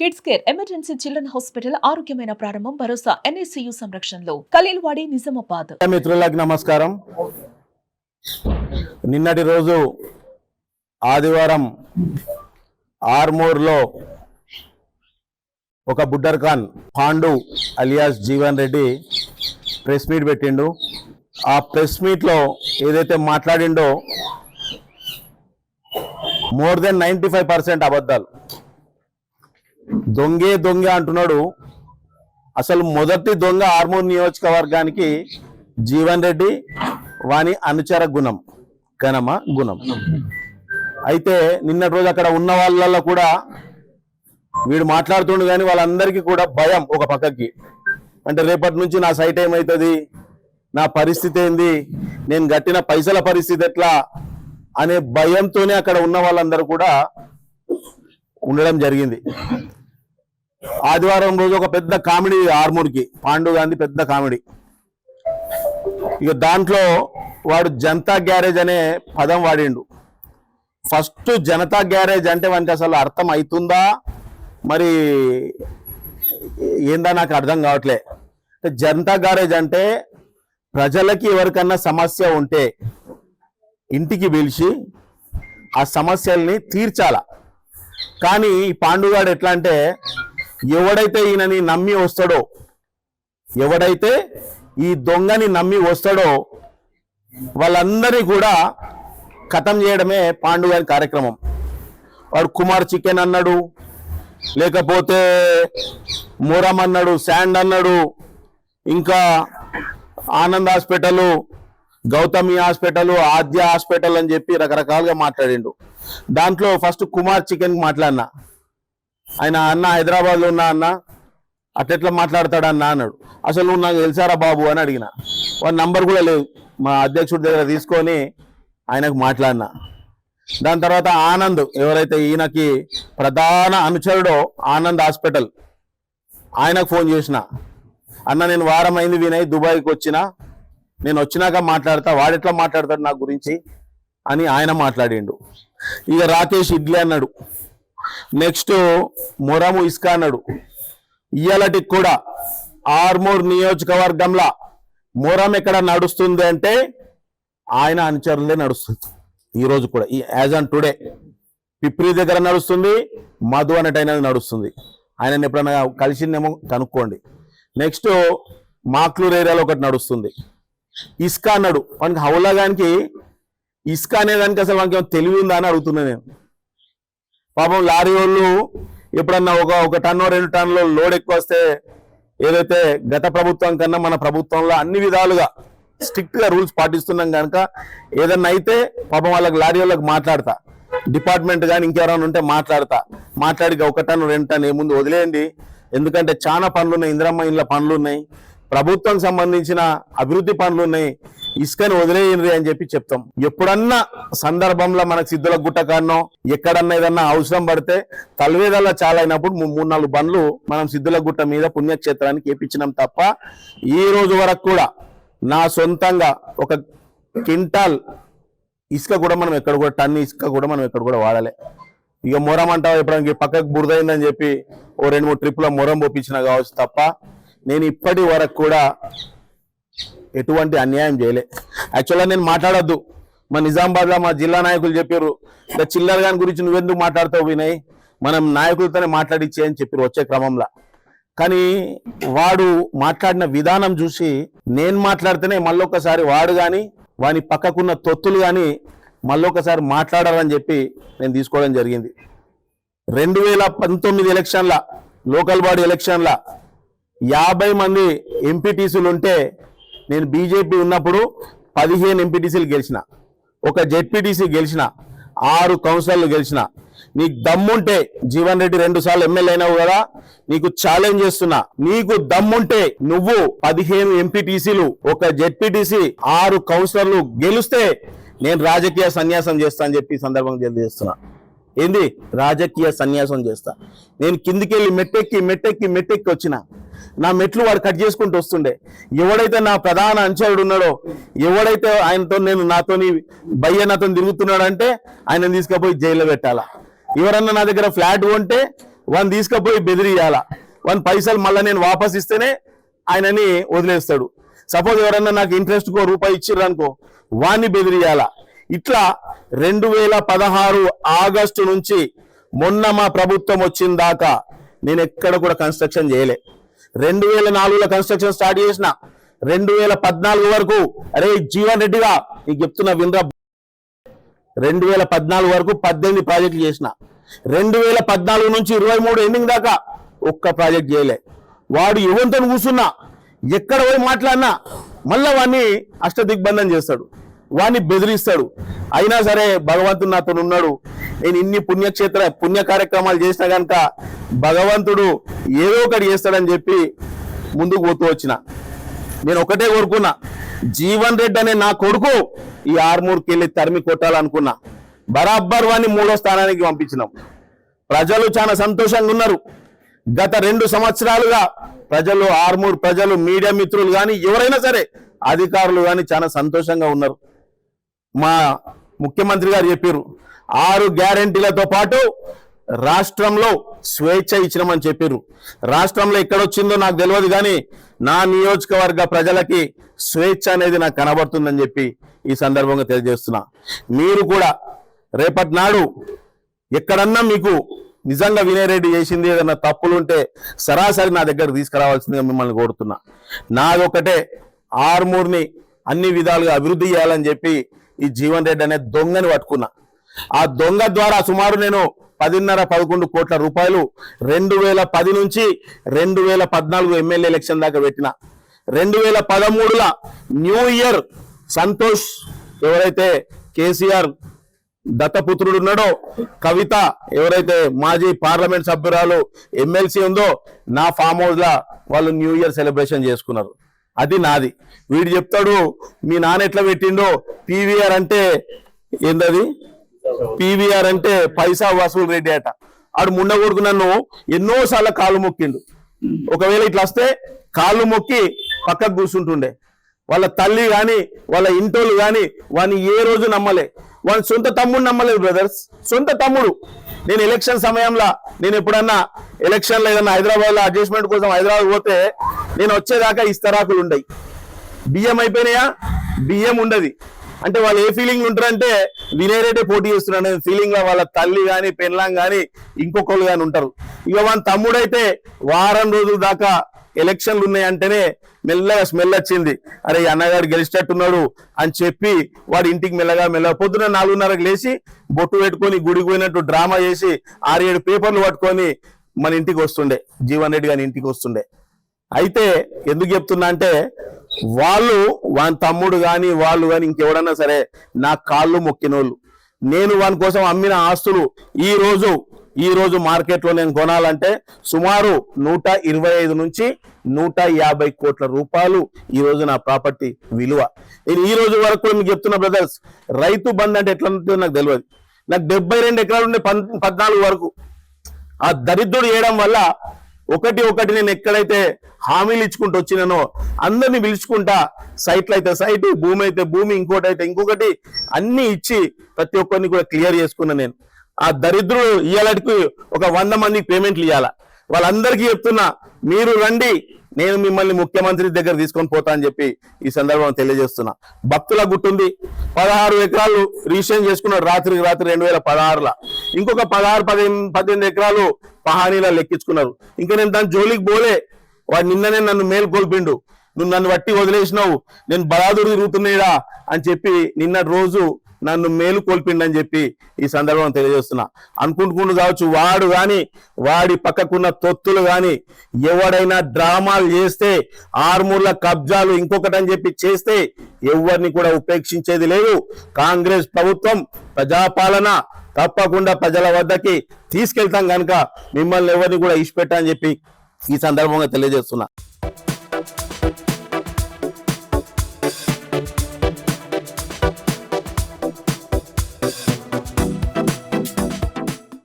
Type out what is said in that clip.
Kids care emergency children hospital ఆరోగ్యమైన ప్రారంభం భరోసా NICU సంరక్షణలో ఖలీల్వాడి నిజామాబాద్. మిత్రులకు నమస్కారం. నిన్నటి రోజు ఆదివారం ఆర్మూర్లో ఒక Buddar Khan Pandu alias Jeevan Reddy press meet పెట్టిండు. ఆ ప్రెస్ మీట్లో ఏదైతే మాట్లాడిండో మోర్ దెన్ 95% అబద్ధాలు. దొంగే అంటున్నాడు. అసలు మొదటి దొంగ ఆర్మూర్ నియోజకవర్గానికి జీవన్ రెడ్డి, వాని అనుచర గుణం. అయితే నిన్నటి రోజు అక్కడ ఉన్న వాళ్ళల్లో కూడా వీడు మాట్లాడుతుండు, కానీ వాళ్ళందరికీ కూడా భయం ఒక పక్కకి. అంటే రేపటి నుంచి నా సైట్ ఏమవుతుంది, నా పరిస్థితి ఏంది, నేను కట్టిన పైసల పరిస్థితి ఎట్లా అనే భయంతోనే అక్కడ ఉన్న వాళ్ళందరూ కూడా ఉండడం జరిగింది. ఆదివారం రోజు ఒక పెద్ద కామెడీ ఆర్మూర్కి, పాండు గాంధీ పెద్ద కామెడీ. ఇక దాంట్లో వాడు జనతా గ్యారేజ్ అనే పదం వాడిండు. ఫస్ట్ జనతా గ్యారేజ్ అంటే వానికి అసలు అర్థం అవుతుందా మరి ఏందా నాకు అర్థం కావట్లే. జనతా గ్యారేజ్ అంటే ప్రజలకి ఎవరికన్నా సమస్య ఉంటే ఇంటికి పిలిచి ఆ సమస్యల్ని తీర్చాల. కానీ ఈ పాండుగాడు ఎట్లా అంటే, ఎవడైతే ఈయనని నమ్మి వస్తాడో, ఎవడైతే ఈ దొంగని నమ్మి వస్తాడో వాళ్ళందరినీ కూడా ఖతం చేయడమే పాండుగారి కార్యక్రమం. వాడు కుమార్ చికెన్ అన్నాడు, లేకపోతే మూరం అన్నాడు, శాండ్ అన్నాడు, ఇంకా ఆనంద్ హాస్పిటల్, గౌతమి హాస్పిటల్, ఆద్య హాస్పిటల్ అని చెప్పి రకరకాలుగా మాట్లాడిండు. దాంట్లో ఫస్ట్ కుమార్ చికెన్ మాట్లాడినా, ఆయన అన్న హైదరాబాద్లో ఉన్నా అన్న అట్లెట్లా మాట్లాడతాడన్నా అన్నాడు. అసలు నువ్వు నాకు తెలిసారా బాబు అని అడిగిన. వాడి నంబర్ కూడా లేదు, మా అధ్యక్షుడి దగ్గర తీసుకొని ఆయనకు మాట్లాడినా. దాని తర్వాత ఆనంద్, ఎవరైతే ఈయనకి ప్రధాన అనుచరుడో ఆనంద్ హాస్పిటల్, ఆయనకు ఫోన్ చేసిన. అన్న నేను వారం అయింది వినయ్ దుబాయ్కి వచ్చిన, నేను వచ్చినాక మాట్లాడతా, వాడెట్లా మాట్లాడతాడు నా గురించి అని ఆయన మాట్లాడిండు. ఇక రాకేష్ ఇడ్లీ అన్నాడు, నెక్స్ట్ మొరము ఇస్కా అన్నాడు. ఇయ్యాలటికి కూడా ఆర్మూర్ నియోజకవర్గంలో మొరం ఎక్కడ నడుస్తుంది అంటే ఆయన అనుచరులే నడుస్తుంది. ఈరోజు కూడా యాజ్ ఆన్ టుడే పిప్రి దగ్గర నడుస్తుంది, మధు అనేటైనది నడుస్తుంది. ఆయనని ఎప్పుడైనా కలిసిందేమో కనుక్కోండి. నెక్స్ట్ మాక్లూర్ ఏరియాలో ఒకటి నడుస్తుంది. ఇస్కా అన్నాడు. వానికి హౌలాగానికి ఇస్కా అనేదానికి అసలు వానికి ఏమైనా తెలివి ఉందా అని అడుగుతున్నా నేను. పాపం లారీ వాళ్ళు ఎప్పుడన్నా ఒక టన్ను 2 టన్నులు లోడ్ ఎక్కువ వస్తే, ఏదైతే గత ప్రభుత్వం కన్నా మన ప్రభుత్వంలో అన్ని విధాలుగా స్ట్రిక్ట్ గా రూల్స్ పాటిస్తున్నాం కనుక ఏదన్నా అయితే పాపం వాళ్ళకి లారీ వాళ్ళకి మాట్లాడతా, డిపార్ట్మెంట్ కానీ ఇంకెవరైనా ఉంటే మాట్లాడి 1 టన్ను 2 టన్ను ఏముంది వదిలేయండి, ఎందుకంటే చాలా పనులు ఉన్నాయి, ఇందిరమ్మ ఇండ్ల పనులు ఉన్నాయి, ప్రభుత్వం సంబంధించిన అభివృద్ధి పనులు ఉన్నాయి, ఇసుకని వదిలేయండి అని చెప్పి చెప్తాం. ఎప్పుడన్నా సందర్భంలో మనకు సిద్ధుల గుట్టకాన్నో ఎక్కడన్నా ఏదన్నా అవసరం పడితే తల్వేదల్లా చాలా అయినప్పుడు 3-4 బండ్లు మనం సిద్ధుల గుట్ట మీద పుణ్యక్షేత్రానికి వేపించినాం తప్ప ఈ రోజు వరకు కూడా నా సొంతంగా 1 క్వింటాల్ ఇసుక కూడా మనం ఎక్కడ కూడా, టన్ను ఇసుక కూడా మనం ఎక్కడ కూడా వాడలే. ఇక మొరం అంటావు ఎప్పుడైనా పక్కకు బురదైందని చెప్పి 2-3 ట్రిప్ల మొరం పోపించిన కావచ్చు తప్ప నేను ఇప్పటి వరకు కూడా ఎటువంటి అన్యాయం చేయలే. యాక్చువల్గా నేను మాట్లాడొద్దు, మా నిజామాబాద్లో మా జిల్లా నాయకులు చెప్పారు, ఇంకా చిల్లర గాని గురించి నువ్వెందుకు మాట్లాడతావు వినయ్, మనం నాయకులతోనే మాట్లాడిచ్చే అని చెప్పారు వచ్చే క్రమంలో. కానీ వాడు మాట్లాడిన విధానం చూసి నేను మాట్లాడితేనే మళ్ళొకసారి వాడు కానీ వాని పక్కకున్న తొత్తులు కానీ మళ్ళొకసారి మాట్లాడాలని చెప్పి నేను తీసుకోవడం జరిగింది. 2019 ఎలక్షన్ల లోకల్ బాడీ ఎలక్షన్ల 50 మంది ఎంపీటీసీలు ఉంటే నేను బీజేపీ ఉన్నప్పుడు 15 ఎంపీటీసీలు గెలిచిన, 1 జెడ్పీటీసీ గెలిచిన, 6 కౌన్సిలర్లు గెలిచిన. నీకు దమ్ముంటే జీవన్ రెడ్డి 2 సార్లు ఎమ్మెల్యే అయినావు కదా, నీకు ఛాలెంజ్ చేస్తున్నా, నీకు దమ్ముంటే నువ్వు 15 ఎంపీటీసీలు, 1 జెడ్పీటీసీ, 6 కౌన్సిలర్లు గెలిస్తే నేను రాజకీయ సన్యాసం చేస్తా అని చెప్పి సందర్భంగా తెలియజేస్తున్నా. ఏంది రాజకీయ సన్యాసం చేస్తా. నేను కిందికెళ్ళి మెట్టెక్కి వచ్చిన, నా మెట్లు వాడు కట్ చేసుకుంటూ వస్తుండే. ఎవడైతే నా ప్రధాన అనుచరుడు ఉన్నాడో, ఎవడైతే ఆయనతో నాతోని నాతో తిరుగుతున్నాడంటే ఆయన తీసుకుపోయి జైల్లో పెట్టాలా. ఎవరన్నా నా దగ్గర ఫ్లాట్ కొంటే వాడిని తీసుకుపోయి బెదిరియాల వాని పైసలు మళ్ళీ నేను వాపస్ ఇస్తేనే ఆయనని వదిలేస్తాడు. సపోజ్ ఎవరన్నా నాకు ఇంట్రెస్ట్ కో రూపాయి ఇచ్చిర్రు అనుకో వాడిని బెదిరియాల. ఇట్లా 2016 ఆగస్టు నుంచి మొన్న మా ప్రభుత్వం వచ్చిన దాకా నేను ఎక్కడ కూడా కన్స్ట్రక్షన్ చేయలే. 2004లో కన్స్ట్రక్షన్ స్టార్ట్ చేసిన 2014 వరకు అరే జీవన్ రెడ్డిగా నీకు చెప్తున్నా వినరా, 2014 వరకు 18 ప్రాజెక్టులు చేసిన. 2014 నుంచి 23 ఎండింగ్ దాకా ఒక్క ప్రాజెక్ట్ చేయలే. వాడు ఎవరితో కూర్చున్నా ఎక్కడ పోయి మాట్లాడినా మళ్ళా వాడిని అష్టదిగ్బంధం చేస్తాడు, వాడిని బెదిరిస్తాడు. అయినా సరే భగవంతుడు నాతో ఉన్నాడు. నేను ఇన్ని పుణ్య కార్యక్రమాలు చేసినా కనుక భగవంతుడు ఏదో ఒకటి చేస్తాడని చెప్పి ముందుకు పోతూ వచ్చిన. నేను ఒకటే కోరుకున్నా, జీవన్ రెడ్డి అనే నా కొడుకు ఈ ఆర్మూర్కి వెళ్ళి తరిమి కొట్టాలనుకున్నా. బరాబర్ వాడిని 3వ స్థానానికి పంపించినాం. ప్రజలు చాలా సంతోషంగా ఉన్నారు. గత 2 సంవత్సరాలుగా ప్రజలు, ఆర్మూర్ ప్రజలు, మీడియా మిత్రులు కానీ ఎవరైనా సరే అధికారులు కానీ చాలా సంతోషంగా ఉన్నారు. మా ముఖ్యమంత్రి గారు చెప్పారు 6 గ్యారెంటీలతో పాటు రాష్ట్రంలో స్వేచ్ఛ ఇచ్చినామని చెప్పారు. రాష్ట్రంలో ఎక్కడొచ్చిందో నాకు తెలియదు కానీ నా నియోజకవర్గ ప్రజలకి స్వేచ్ఛ అనేది నాకు కనబడుతుందని చెప్పి ఈ సందర్భంగా తెలియజేస్తున్నా. మీరు కూడా రేపటి నాడు ఎక్కడన్నా మీకు నిజంగా వినయ్ రెడ్డి చేసింది ఏదన్నా తప్పులుంటే సరాసరి నా దగ్గర తీసుకురావాల్సిందిగా మిమ్మల్ని కోరుతున్నా. నాదొకటే, ఆర్మూర్ని అన్ని విధాలుగా అభివృద్ధి చేయాలని చెప్పి ఈ జీవన్ రెడ్డి అనే దొంగని పట్టుకున్నా. ఆ దొంగ ద్వారా సుమారు నేను 10.5-11 కోట్ల రూపాయలు 2010 నుంచి 2014 ఎమ్మెల్యే ఎలక్షన్ దాకా పెట్టిన. 2013లో న్యూ ఇయర్ సంతోష్ ఎవరైతే కేసీఆర్ దత్తపుత్రుడు ఉన్నాడో, కవిత ఎవరైతే మాజీ పార్లమెంట్ సభ్యురాలు ఎమ్మెల్సీ ఉందో, నా ఫామ్ హౌస్ లా వాళ్ళు న్యూ ఇయర్ సెలబ్రేషన్ చేసుకున్నారు. అది నాది. వీడు చెప్తాడు మీ నాన్న ఎట్లా పెట్టిండో, పీవీఆర్ అంటే ఏందది, పీవీఆర్ అంటే పైసా వసూలు రెడ్డి అట. ఆడు ముండ కొడుకు నన్ను ఎన్నోసార్లు కాళ్ళు మొక్కిండు. ఒకవేళ ఇట్లా వస్తే కాళ్ళు మొక్కి పక్కకు కూర్చుంటుండే. వాళ్ళ తల్లి కానీ వాళ్ళ ఇంటోళ్ళు కానీ వాడిని ఏ రోజు నమ్మలే. వాని సొంత తమ్ముడు నమ్మలేదు బ్రదర్స్, సొంత తమ్ముడు. నేను ఎలక్షన్ సమయంలో నేను ఎప్పుడన్నా ఎలక్షన్లో ఏదన్నా హైదరాబాద్లో అడ్జస్ట్మెంట్ కోసం హైదరాబాద్ పోతే నేను వచ్చేదాకా ఇస్తరాకులు ఉండయి. బియ్యం అయిపోయినాయా, బియ్యం ఉండదు. అంటే వాళ్ళు ఏ ఫీలింగ్ ఉంటారంటే వినయ్ రెడ్డి పోటీ చేస్తున్నాడు ఫీలింగ్ లో వాళ్ళ తల్లి కానీ పెళ్ళాం కానీ ఇంకొకళ్ళు కానీ ఉంటారు. ఇక వాని తమ్ముడైతే వారం రోజుల దాకా ఎలక్షన్లు ఉన్నాయంటేనే మెల్లగా స్మెల్ వచ్చింది. అరే అన్నగారు గెలిచేటట్టున్నాడు అని చెప్పి వాడి ఇంటికి మెల్లగా పొద్దున 4:30కి లేచి బొట్టు పెట్టుకొని గుడికి పోయినట్టు డ్రామా చేసి 6-7 పేపర్లు పట్టుకొని మన ఇంటికి వస్తుండే, జీవన్ రెడ్డి గారి ఇంటికి వస్తుండే. అయితే ఎందుకు చెప్తున్నా అంటే వాళ్ళు వాని తమ్ముడు కానీ వాళ్ళు కానీ ఇంకెవడన్నా సరే నా కాళ్ళు మొక్కినోళ్ళు. నేను వాని కోసం అమ్మిన ఆస్తులు ఈ రోజు మార్కెట్లో నేను కొనాలంటే సుమారు 125 నుంచి 150 కోట్ల రూపాయలు ఈ రోజు నా ప్రాపర్టీ విలువ. నేను ఈ రోజు వరకు మీకు చెప్తున్నా బ్రదర్స్, రైతు బంధు అంటే ఎట్లా ఉంటుందో నాకు తెలియదు. నాకు 72 ఎకరాలు ఉండే 14 వరకు ఆ దరిద్రుడు చేయడం వల్ల ఒకటి నేను ఎక్కడైతే హామీలు ఇచ్చుకుంటూ వచ్చినానో అందరినీ పిలుచుకుంటా, సైట్లు అయితే సైట్, భూమి అయితే భూమి, ఇంకోటి అయితే ఇంకొకటి అన్ని ఇచ్చి ప్రతి ఒక్కరిని కూడా క్లియర్ చేసుకున్నా. నేను ఆ దరిద్రుడు ఇయ్యాలకి ఒక 100 మందికి పేమెంట్లు ఇవ్వాల. వాళ్ళందరికీ చెప్తున్నా మీరు రండి, నేను మిమ్మల్ని ముఖ్యమంత్రి దగ్గర తీసుకొని పోతా అని చెప్పి ఈ సందర్భంగా తెలియజేస్తున్నా. భక్తుల గుట్టుంది 16 ఎకరాలు రిజిస్ట్రేషన్ చేసుకున్నాడు రాత్రి 2016లో. ఇంకొక 16-18 ఎకరాలు పహానీలా లెక్కించుకున్నారు. ఇంకా నేను దాని జోలికి పోలే. వాడు నిన్ననే నన్ను మేల్కొల్పిండు, నువ్వు నన్ను వట్టి వదిలేసినావు, నేను బలాదురు తిరుగుతున్నాయిరా అని చెప్పి నిన్న రోజు నన్ను మేలు కోల్పిండని చెప్పి ఈ సందర్భంగా తెలియజేస్తున్నా. అనుకుంటుకుంటూ కావచ్చు వాడు కానీ వాడి పక్కకున్న తొత్తులు కానీ ఎవడైనా డ్రామాలు చేస్తే, ఆర్మూర్ల కబ్జాలు ఇంకొకటి అని చెప్పి చేస్తే ఎవరిని కూడా ఉపేక్షించేది లేదు. కాంగ్రెస్ ప్రభుత్వం ప్రజాపాలన తప్పకుండా ప్రజల వద్దకి తీసుకెళ్తాం కనుక మిమ్మల్ని ఎవరిని కూడా ఇష్టపెట్టా అని చెప్పి ఈ సందర్భంగా తెలియజేస్తున్నా.